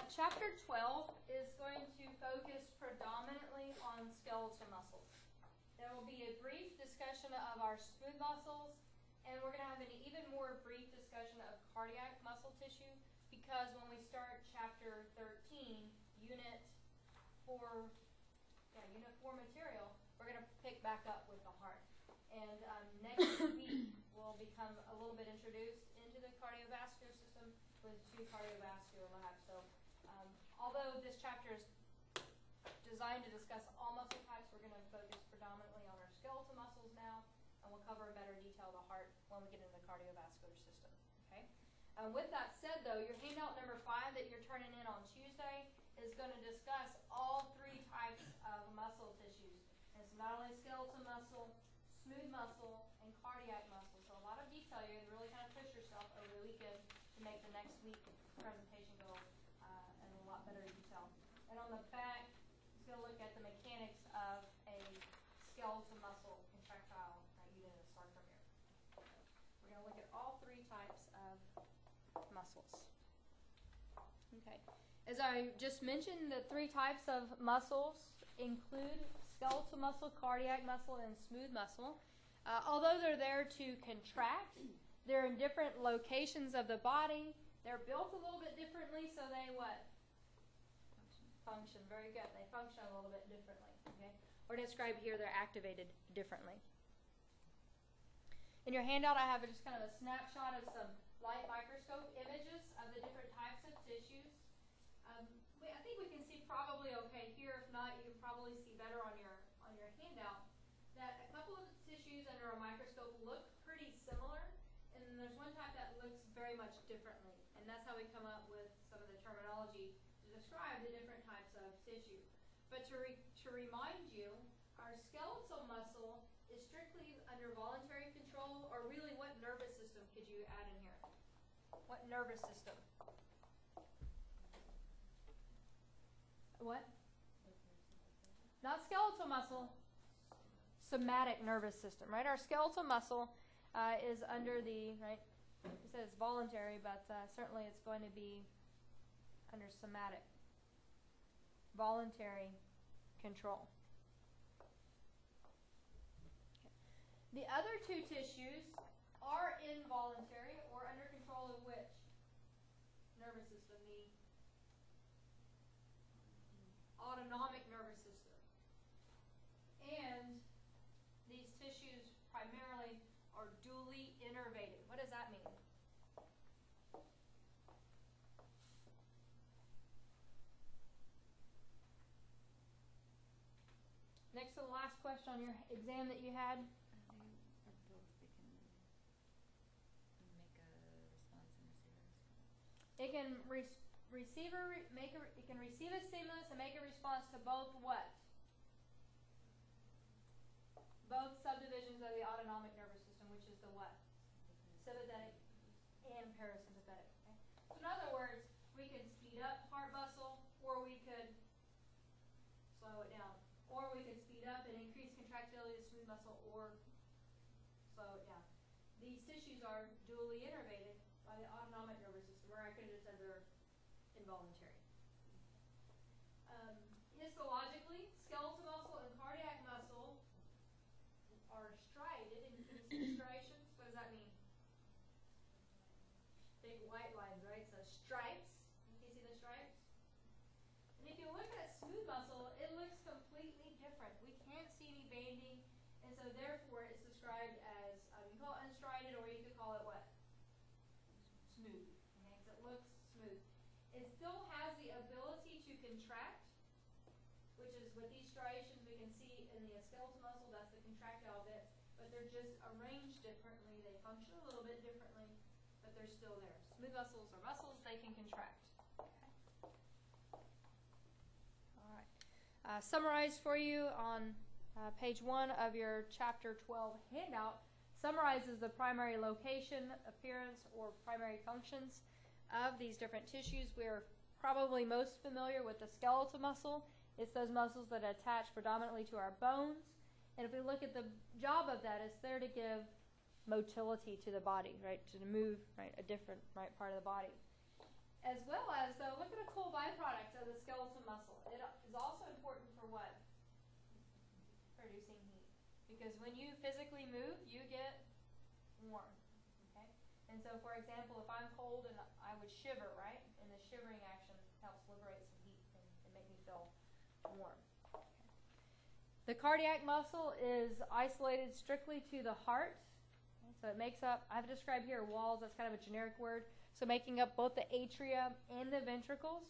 Chapter 12 is going to focus predominantly on skeletal muscles. There will be a brief discussion of our smooth muscles, and we're going to have an even more brief discussion of cardiac muscle tissue, because when we start chapter 13, unit 4 material, we're going to pick back up with the heart. And next week, we'll become a little bit introduced into the cardiovascular system with 2 cardiovascular labs. So although this chapter is designed to discuss all muscle types, we're going to focus predominantly on our skeletal muscles now, and we'll cover in better detail the heart when we get into the cardiovascular system. Okay. With that said, though, your handout number 5 that you're turning in on Tuesday is going to discuss all 3 types of muscle tissues. And it's not only skeletal muscle, smooth muscle, and cardiac muscle. So a lot of detail. You're going to really kind of push yourself over the weekend to make the next week presentation go in a lot better detail. And on the back, it's going to look at the mechanics of a skeletal muscle contractile unit of sarcomere. We're going to look at all 3 types of muscles. Okay. As I just mentioned, the 3 types of muscles include skeletal muscle, cardiac muscle, and smooth muscle. Although they're there to contract, they're in different locations of the body. They're built a little bit differently, so they what? Function. Very good. They function a little bit differently. Okay? Or described here, they're activated differently. In your handout, I have just kind of a snapshot of some light microscope images of the different types of tissues. I think we can see probably okay here. If not, you can probably see better on your handout that a couple of the tissues under a microscope look pretty similar, and then there's one type that looks very much differently. And that's how we come up with some of the terminology to describe the different types of tissue. But to remind you, our skeletal muscle is strictly under voluntary control, or really what nervous system could you add in here? What nervous system? What? Not skeletal muscle, somatic nervous system, right? Our skeletal muscle is under the, right, it says voluntary, but certainly it's going to be under somatic, voluntary control. Okay. The other 2 tissues are involuntary or under control of which nervous system? The autonomic nervous system. And these tissues primarily are dually innervated. What does that mean? Next to the last question on your exam that you had. It can receive a stimulus and make a response to both what? Both subdivisions of the autonomic nervous system, which is the what? Sympathetic and parasympathetic. Okay? So in other words, we could speed up heart muscle, or we could slow it down. Or we could speed up and increase contractility of smooth muscle, or slow it down. These tissues are dually innervated by the autonomic nervous system, or I could have just said they're involuntary. Histologically, skeletal muscle and cardiac muscle are striated, and you can see striations. What does that mean? Big white lines, right? So stripes. Can you see the stripes? And if you look at smooth muscle, it looks completely different. We can't see any banding, and so therefore it's described as, you can call it unstriated, or you could call it what? Smooth. Okay, so it looks smooth. It still has the ability to contract, which is with these striations we can see in the skeletal muscle, that's the contractile bit, but they're just arranged differently. They function a little bit differently, but they're still there. Smooth muscles are muscles, they can contract. Okay. All right. Summarized for you on page 1 of your chapter 12 handout, summarizes the primary location, appearance, or primary functions of these different tissues. We're probably most familiar with the skeletal muscle. It's those muscles that attach predominantly to our bones. And if we look at the job of that, it's there to give motility to the body, right? To move, right, a different, right, part of the body. As well as, though, look at a cool byproduct of the skeletal muscle. It is also important for what? Producing heat. Because when you physically move, you get warm. Okay? And so, for example, if I'm cold and I would shiver, right? And the shivering action helps liberate some heat and make me feel warm. Okay. The cardiac muscle is isolated strictly to the heart. Okay? So it makes up, I've described here walls, that's kind of a generic word. So making up both the atria and the ventricles.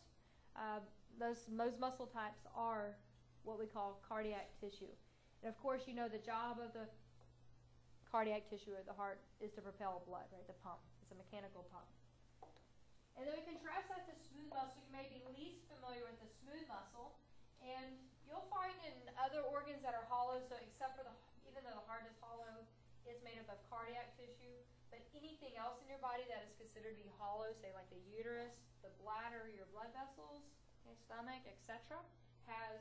Those muscle types are what we call cardiac tissue. And of course, you know the job of the cardiac tissue of the heart is to propel blood, right? The pump. It's a mechanical pump. And then we contrast that to smooth muscle. You may be least familiar with the smooth muscle. And you'll find in other organs that are hollow, so except for even though the heart is hollow, it's made up of cardiac tissue. But anything else in your body that is considered to be hollow, say like the uterus, the bladder, your blood vessels, okay, stomach, etc., has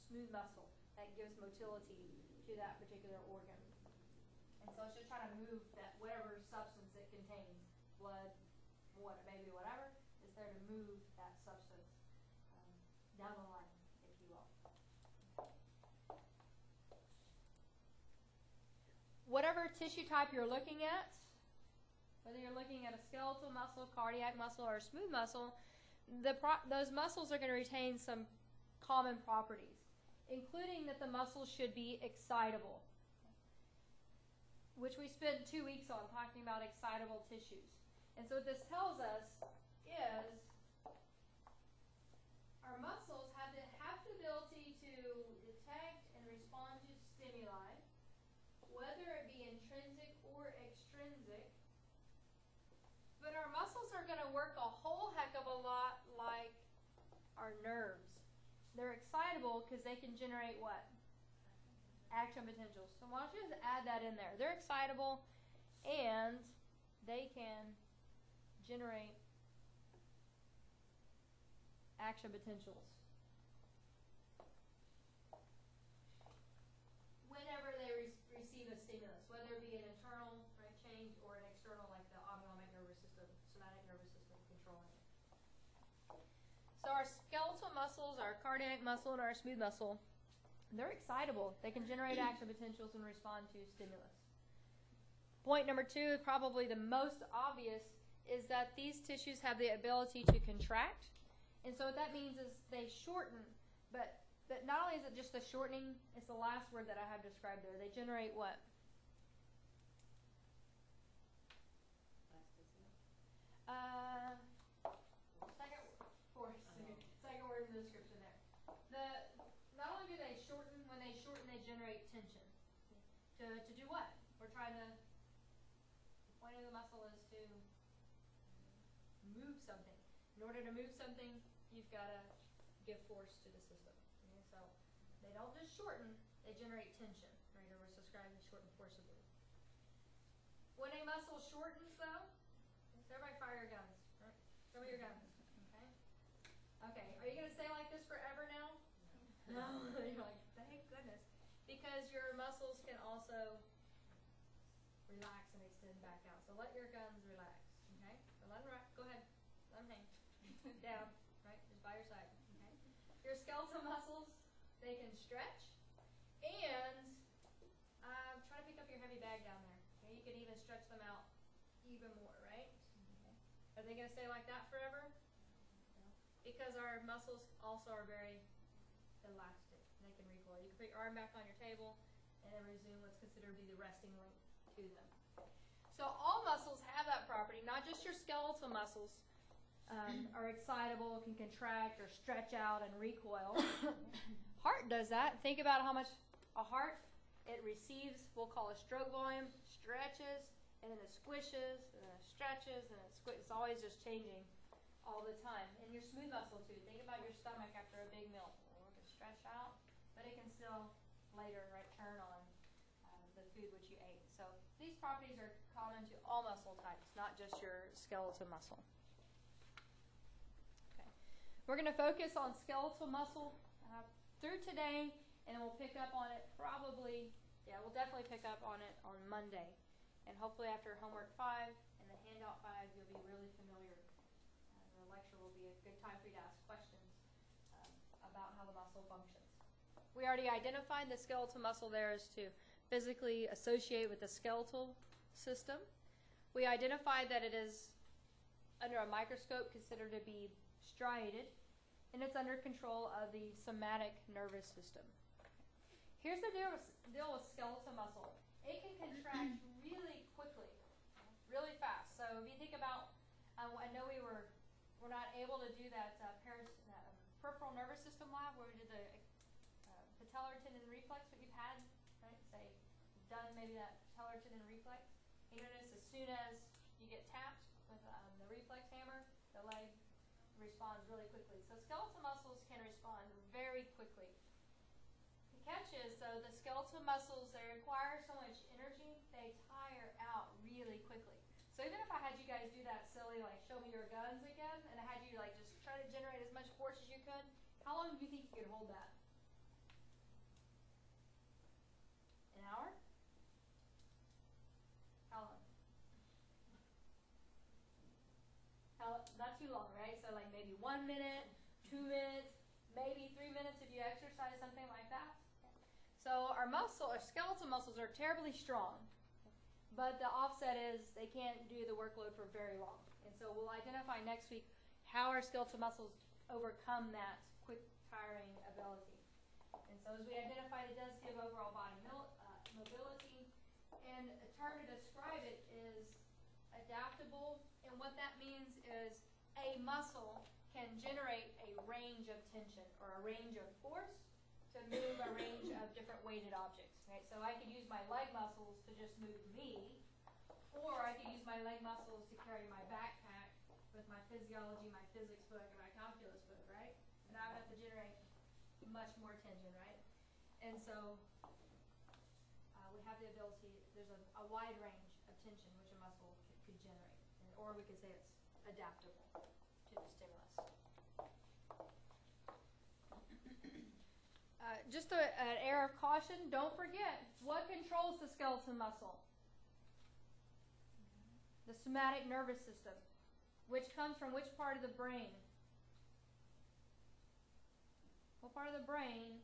smooth muscle that gives motility to that particular organ. And so it's just trying to move that whatever substance it contains, blood, maybe whatever, is there to move that substance down the line, if you will. Whatever tissue type you're looking at, whether you're looking at a skeletal muscle, cardiac muscle, or a smooth muscle, those muscles are going to retain some common properties, including that the muscles should be excitable, which we spent 2 weeks on talking about excitable tissues. And so what this tells us is our muscles have the ability to detect and respond to stimuli, whether it be intrinsic or extrinsic. But our muscles are going to work a whole heck of a lot like our nerves. They're excitable because they can generate what? Action potentials. So why don't you just add that in there? They're excitable and they can generate action potentials whenever they receive a stimulus, whether it be an internal change or an external, like the autonomic nervous system, somatic nervous system controlling it. So our skeletal muscles, our cardiac muscle, and our smooth muscle, they're excitable. They can generate action potentials and respond to stimulus. Point number 2, probably the most obvious, is that these tissues have the ability to contract. And so what that means is they shorten, but not only is it just the shortening, it's the last word that I have described there. They generate what? Second word in the description there. Not only do they shorten, when they shorten, they generate tension. To do what? We're trying to, the point of the muscle is to move something. In order to move something, you've got to give force to the system. Okay? So they don't just shorten, they generate tension. Right? Or we're describing shorten forcibly. When a muscle shortens, though, so everybody fire your guns. Right? Show me your guns. Okay? Okay. Are you going to stay like this forever now? No. You're like, thank goodness. Because your muscles can also relax and extend back out. So let your guns relax. Okay? So let them go ahead. Let them hang. Down. Right? Just by your side. Okay? Your skeletal muscles, they can stretch. And try to pick up your heavy bag down there. Okay? You can even stretch them out even more, right? Okay. Are they going to stay like that forever? No. Because our muscles also are very elastic. And they can recoil. You can put your arm back on your table and then resume what's considered to be the resting link to them. So all muscles have that property, not just your skeletal muscles are excitable, can contract or stretch out and recoil. Heart does that. Think about how much a heart, it receives, we'll call a stroke volume, stretches, and then it squishes, and then it stretches, and it squishes. It's always just changing all the time. And your smooth muscle too. Think about your stomach after a big meal. It can stretch out, but it can still later turn on the food which you ate. So these properties are common to all muscle types, not just your skeletal muscle. Okay. We're going to focus on skeletal muscle through today, and we'll pick up on it we'll definitely pick up on it on Monday. And hopefully after homework 5 and the handout 5, you'll be really familiar. The lecture good time for you to ask questions about how the muscle functions. We already identified the skeletal muscle there is to physically associate with the skeletal system. We identified that it is, under a microscope, considered to be striated, and it's under control of the somatic nervous system. Here's the deal with skeletal muscle. It can contract really quickly, really fast. So if you think about, I know we're not able to do that peripheral nervous system lab where we did the patellar tendon reflex, what you've had, right? Say, you've done maybe that patellar tendon reflex. You notice as soon as you get tapped with the reflex hammer, the leg responds really quickly. So skeletal muscles can respond very quickly. The catch is, though, the skeletal muscles, they require so much energy, they tire out really quickly. So even if I had you guys do that silly, like, show me your guns again, and I had you, like, just try to generate as much force as you could, how long do you think you could hold that? An hour? How long? Not too long, right? So like maybe 1 minute, 2 minutes, maybe 3 minutes if you exercise, something like that. So our skeletal muscles are terribly strong, but the offset is they can't do the workload for very long. And so we'll identify next week how our skeletal muscles overcome that quick tiring ability. And so as we identified, it does give overall body mobility, and a term to describe it is adaptable, and what that means is a muscle can generate a range of tension or a range of force to move a range of different weighted objects. Right? So I could use my leg muscles to just move me, or I could use my leg muscles to carry my backpack with my physiology, my physics book, and my calculus book, right? And I would have to generate much more tension, right? And so we have the ability, there's a wide range of tension which a muscle could generate, or we could say it's adaptable to the stimulus. Just an air of caution, don't forget, what controls the skeletal muscle? The somatic nervous system, which comes from which part of the brain? What part of the brain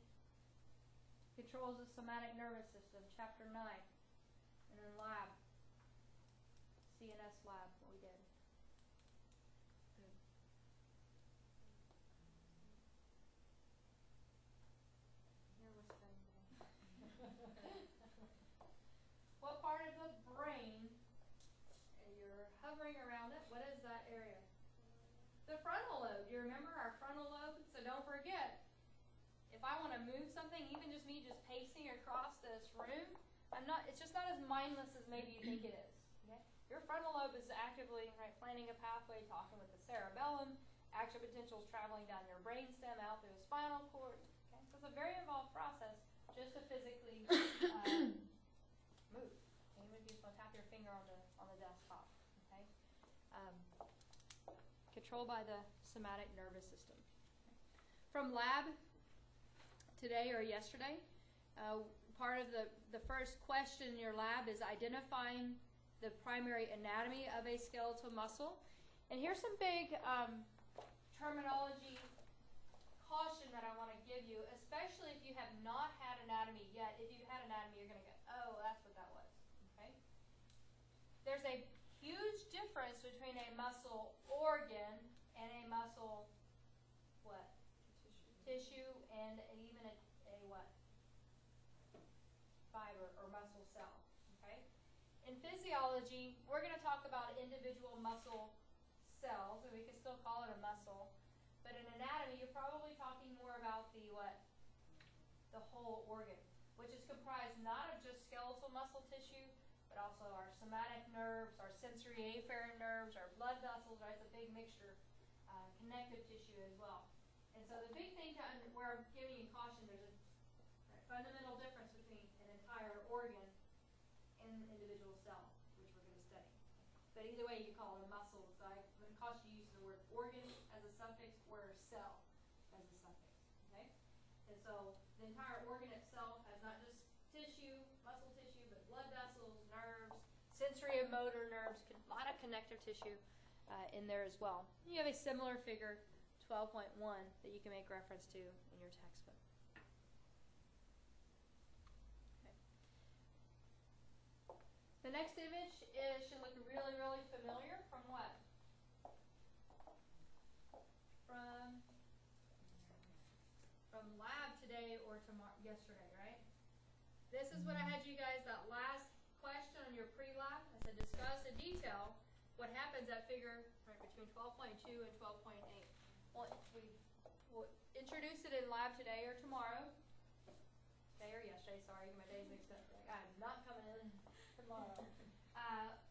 controls the somatic nervous system? Chapter 9. And then lab. CNS lab, what we did. Good. You're whispering today. What part of the brain, you're hovering around it, what is that area? The frontal lobe. You remember our frontal lobe? So don't forget, if I want to move something, even just me just pacing across this room, it's just not as mindless as maybe you think it is. Okay? Your frontal lobe is actively planning a pathway, talking with the cerebellum. Action potential is traveling down your brainstem out through the spinal cord. Okay? So it's a very involved process just to physically move. And even if you just want to tap your finger on the desktop. Okay? Controlled by the somatic nervous system. From lab today or yesterday, part of the first question in your lab is identifying the primary anatomy of a skeletal muscle. And here's some big terminology caution that I want to give you, especially if you have not had anatomy yet. If you've had anatomy, you're going to go, oh, that's what that was. Okay? There's a huge difference between a muscle organ and a muscle what? Tissue and even a what? Fiber or muscle cell. Okay? In physiology, we're going to talk about individual muscle cells, and we can still call it a muscle. But in anatomy, you're probably talking more about the what? The whole organ, which is comprised not of just skeletal muscle tissue, but also our somatic nerves, our sensory afferent nerves, our blood vessels, right? It's a big mixture, connective tissue as well. And so the big thing where I'm giving you caution, there's a fundamental difference between an entire organ and an individual cell, which we're going to study. But either way, you call it a muscle. So I'm going to caution you using the word organ as a suffix or cell as a suffix. Okay? And so the entire organ itself has not just tissue, muscle tissue, but blood vessels, nerves, sensory and motor nerves, a lot of connective tissue in there as well. You have a similar figure 12.1 that you can make reference to in your textbook. Okay. The next image should look really, really familiar from what? From lab today or yesterday, right? This is what I had you guys, that last question on your pre-lab. I said discuss in detail what happens at figure right between 12.2 and 12.8. Well, we'll introduce it in lab today or tomorrow. Today or yesterday, sorry, my days mixed up. I'm not coming in tomorrow.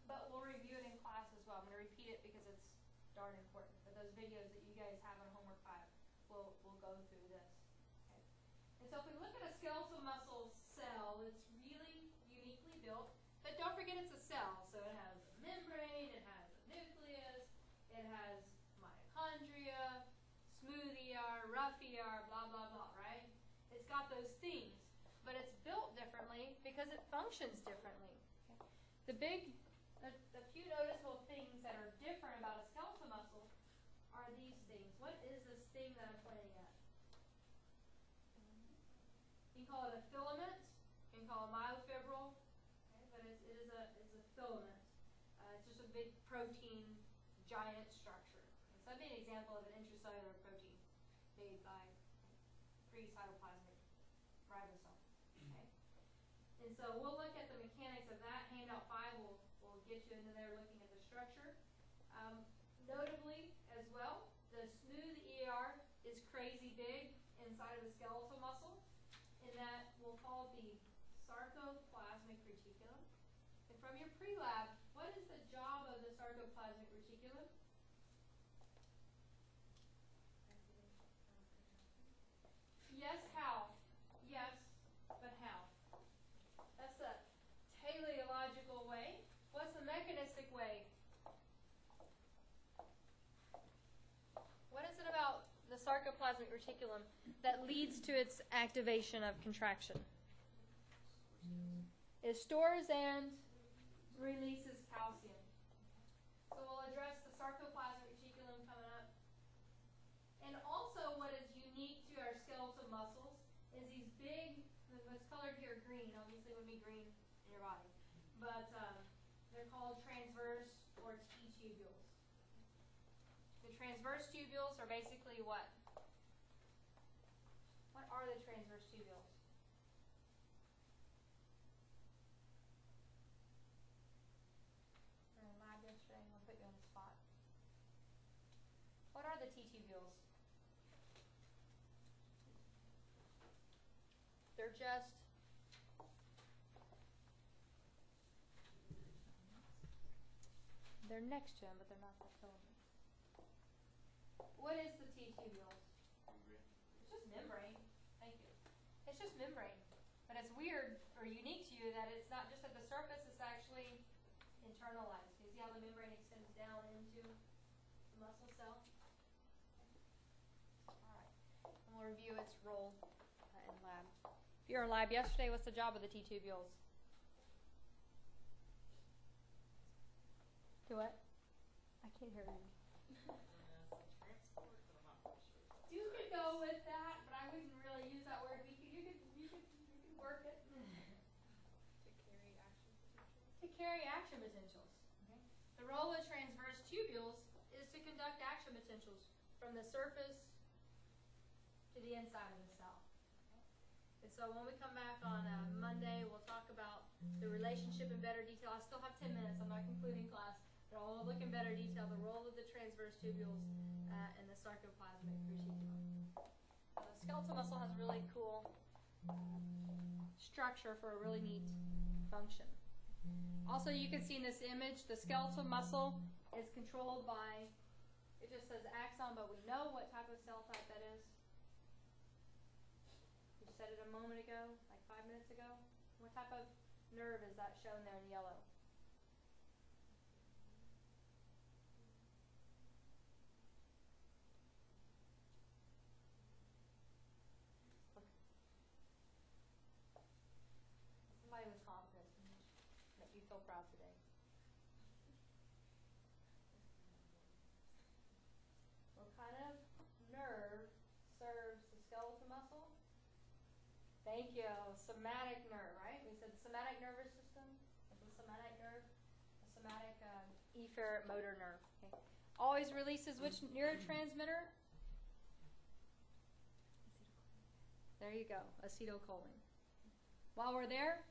But we'll review it in class as well. I'm going to repeat it because it's darn important. But those videos that you guys have on homework 5, we'll go through this. Okay. And so if we look at a skeletal muscle cell, it's really uniquely built. But don't forget it's a cell. So it has a membrane, it has a nucleus, it has mitochondria, smooth ER, rough ER, blah, blah, blah, right? It's got those things. But it's built differently because it functions differently. Okay. The few noticeable things that are different about a skeletal muscle are these things. What is this thing that I'm pointing at? You can call it a filament. You can call it myofibril. Okay, but it is a filament. It's just a big protein, giant structure. Okay, so that'd be an example of an intracellular protein made by pre-cytoplasmic ribosome. Okay? And so we'll look at the mechanics of that. Handout 5 will get you into there looking at the structure. Notably, as well, the smooth ER is crazy big inside of the skeletal muscle, in that we'll call it the sarcoplasmic reticulum. And from your pre-lab, what is the job of the sarcoplasmic reticulum? Yes, how? Yes, but how? That's the teleological way. What's the mechanistic way? What is it about the sarcoplasmic reticulum that leads to its activation of contraction? It stores and releases calcium. So we'll address the sarcoplasmic reticulum coming up. And also what is unique to our skeletal muscles is these big, what's colored here green, obviously would be green in your body, but they're called transverse or T-tubules. The transverse tubules are basically what? What are the transverse tubules? We're in lab yesterday. I'm going to put you on the spot. What are the T-tubules? They're just they're next to them, but they're not the filaments. What is the T-tubules? It's just membrane. Thank you. It's just membrane. But it's weird or unique to you that it's not just at the surface, it's actually internalized. You see how the membrane extends down into the muscle cell? Alright. And we'll review its role in lab. If you were in lab yesterday, what's the job of the T-tubules? Do what? I can't hear you. You could go with that, but I wouldn't really use that word. You could work it. To carry action potentials. Okay. The role of transverse tubules is to conduct action potentials from the surface to the inside of the cell. Okay. And so when we come back on Monday, we'll talk about the relationship in better detail. I still have 10 minutes. I'm not concluding class. But I'll look in better detail the role of the transverse tubules and the sarcoplasmic reticulum. The skeletal muscle has a really cool structure for a really neat function. Also, you can see in this image, the skeletal muscle is controlled by, it just says axon, but we know what type of cell type that is. You said it a moment ago, like 5 minutes ago. What type of nerve is that shown there in yellow? Somebody with confidence make you feel proud today. What kind of Thank you. Somatic nerve, right? We said the somatic nervous system is the somatic nerve, the somatic efferent motor nerve. Okay. Always releases which neurotransmitter? There you go, acetylcholine. While we're there,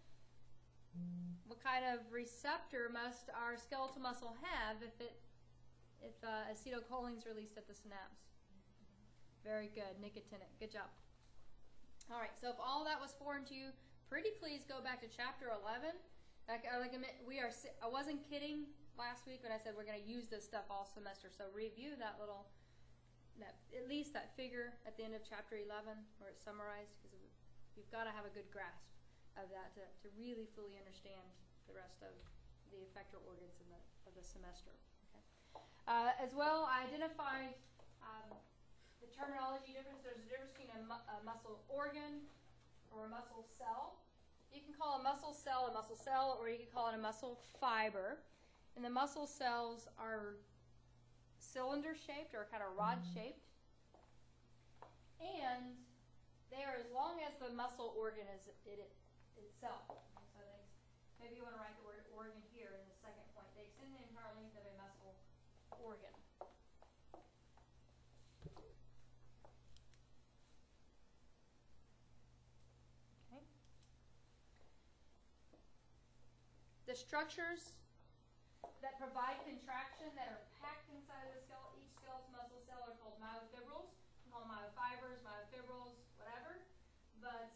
what kind of receptor must our skeletal muscle have if acetylcholine is released at the synapse? Very good, nicotinic. Good job. All right, so if all that was foreign to you, pretty please go back to chapter 11. I wasn't kidding last week when I said we're going to use this stuff all semester. So review that at least that figure at the end of chapter 11 where it's summarized, because you've got to have a good grasp of that to really fully understand the rest of the effector organs of the semester. Okay. As well, I identified the terminology difference. There's a difference between a muscle organ or a muscle cell. You can call a muscle cell, or you can call it a muscle fiber. And the muscle cells are cylinder-shaped or kind of rod-shaped. And they are as long as the muscle organ is itself. Okay, so maybe you want to write the word organ here in the second point. They extend the entire length of a muscle organ. Okay. The structures that provide contraction that are packed inside of each skeletal muscle cell are called myofibrils. We call them myofibers, myofibrils, whatever. But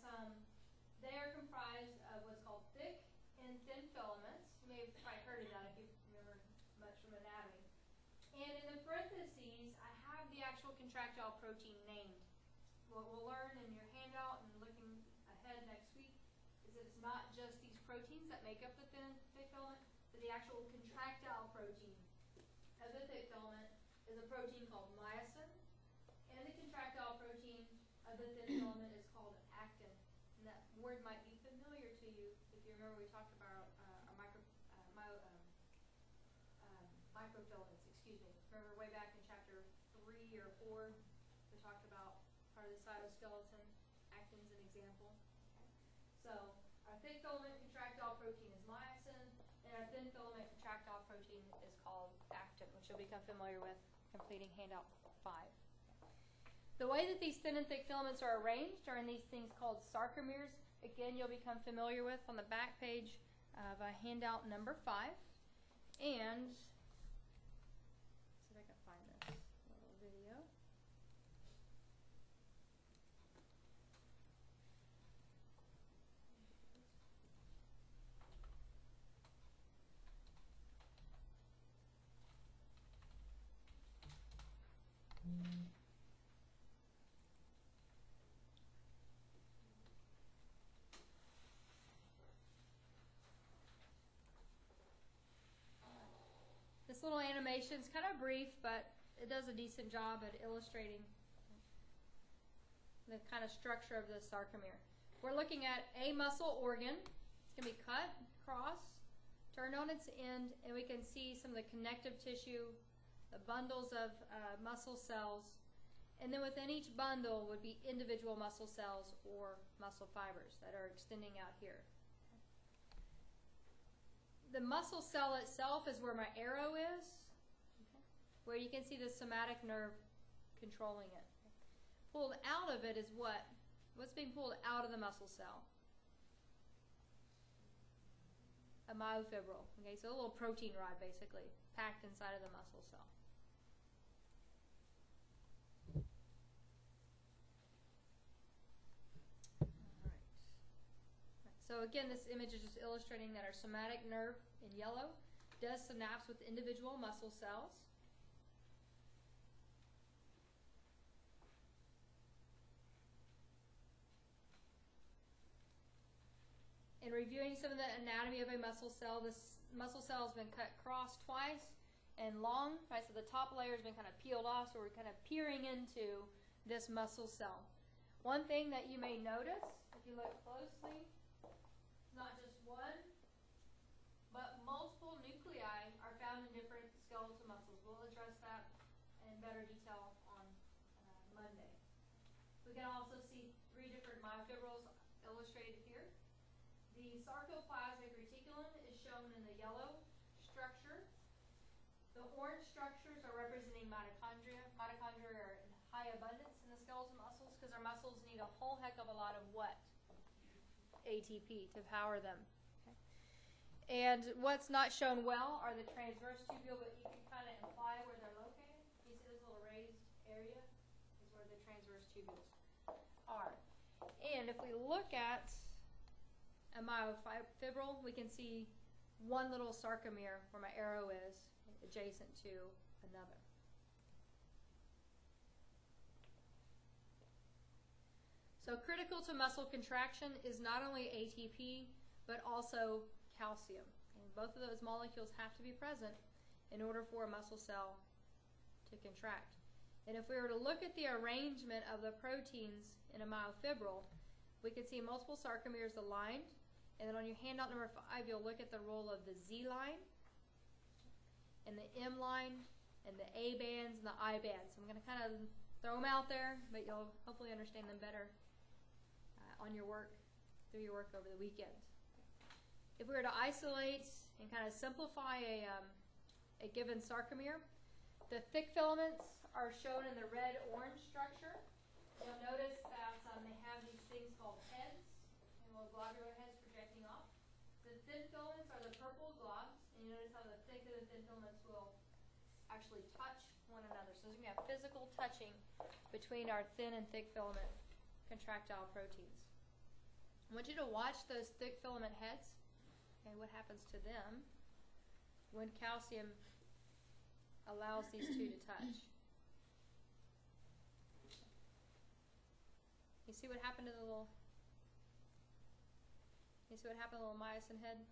they are comprised of what's called thick and thin filaments. You may have probably heard of that if you remember much from anatomy. And in the parentheses, I have the actual contractile protein named. What we'll learn in your handout and looking ahead next week is that it's not just these proteins that make up the thin and thick filament, but the actual contractile protein of the thick filament is a protein called myosin, and the contractile protein of the thin filament is called actin. And that word might be familiar to you if you remember we talked about microfilaments. Remember way back in chapter 3 or 4, we talked about part of the cytoskeleton. Actin's an example. Okay. So our thick filament contractile protein is myosin, and our thin filament contractile protein is called actin, which you'll become familiar with completing handout 5. The way that these thin and thick filaments are arranged are in these things called sarcomeres. Again, you'll become familiar with on the back page of handout number 5. And see if I can find this little video. This little animation is kind of brief, but it does a decent job at illustrating the kind of structure of the sarcomere. We're looking at a muscle organ. It's going to be cut across, turned on its end, and we can see some of the connective tissue, the bundles of muscle cells, and then within each bundle would be individual muscle cells or muscle fibers that are extending out here. The muscle cell itself is where my arrow is, where you can see the somatic nerve controlling it. Pulled out of it is what? What's being pulled out of the muscle cell? A myofibril. Okay, so a little protein rod basically packed inside of the muscle cell. So again, this image is just illustrating that our somatic nerve in yellow does synapse with individual muscle cells. In reviewing some of the anatomy of a muscle cell, this muscle cell has been cut cross twice and long, right? So the top layer has been kind of peeled off, so we're kind of peering into this muscle cell. One thing that you may notice, if you look closely, not just one, but multiple nuclei are found in different skeletal muscles. We'll address that in better detail on Monday. We can also see 3 different myofibrils The sarcoplasmic reticulum is shown in the yellow structure. The orange structures are representing mitochondria. Mitochondria are in high abundance in the skeletal muscles because our muscles need a whole heck of a lot of what? ATP to power them. Okay. And what's not shown well are the transverse tubule, but you can kind of imply where they're located. You see this little raised area is where the transverse tubules are. And if we look at a myofibril, we can see one little sarcomere where my arrow is adjacent to another. So critical to muscle contraction is not only ATP, but also calcium. And both of those molecules have to be present in order for a muscle cell to contract. And if we were to look at the arrangement of the proteins in a myofibril, we could see multiple sarcomeres aligned. And then on your handout number 5, you'll look at the role of the Z line, and the M line, and the A bands, and the I bands. So I'm going to kind of throw them out there, but you'll hopefully understand them better on your work, through your work over the weekend. If we were to isolate and kind of simplify a given sarcomere, the thick filaments are shown in the red-orange structure. You'll notice that they have these things called heads, and little globular heads projecting off. The thin filaments are the purple globs, and you notice how the thick and the thin filaments will actually touch one another. So there's going to be a physical touching between our thin and thick filament contractile proteins. I want you to watch those thick filament heads. Okay, what happens to them when calcium allows these two to touch? You see what happened to the little? You see what happened to the little myosin head?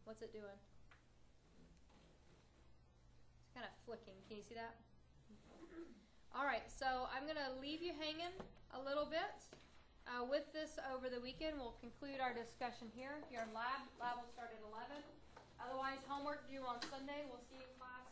What's it doing? It's kind of flicking. Can you see that? All right, so I'm going to leave you hanging a little bit. With this over the weekend, we'll conclude our discussion here. If you're in lab will start at 11. Otherwise, homework due on Sunday. We'll see you in class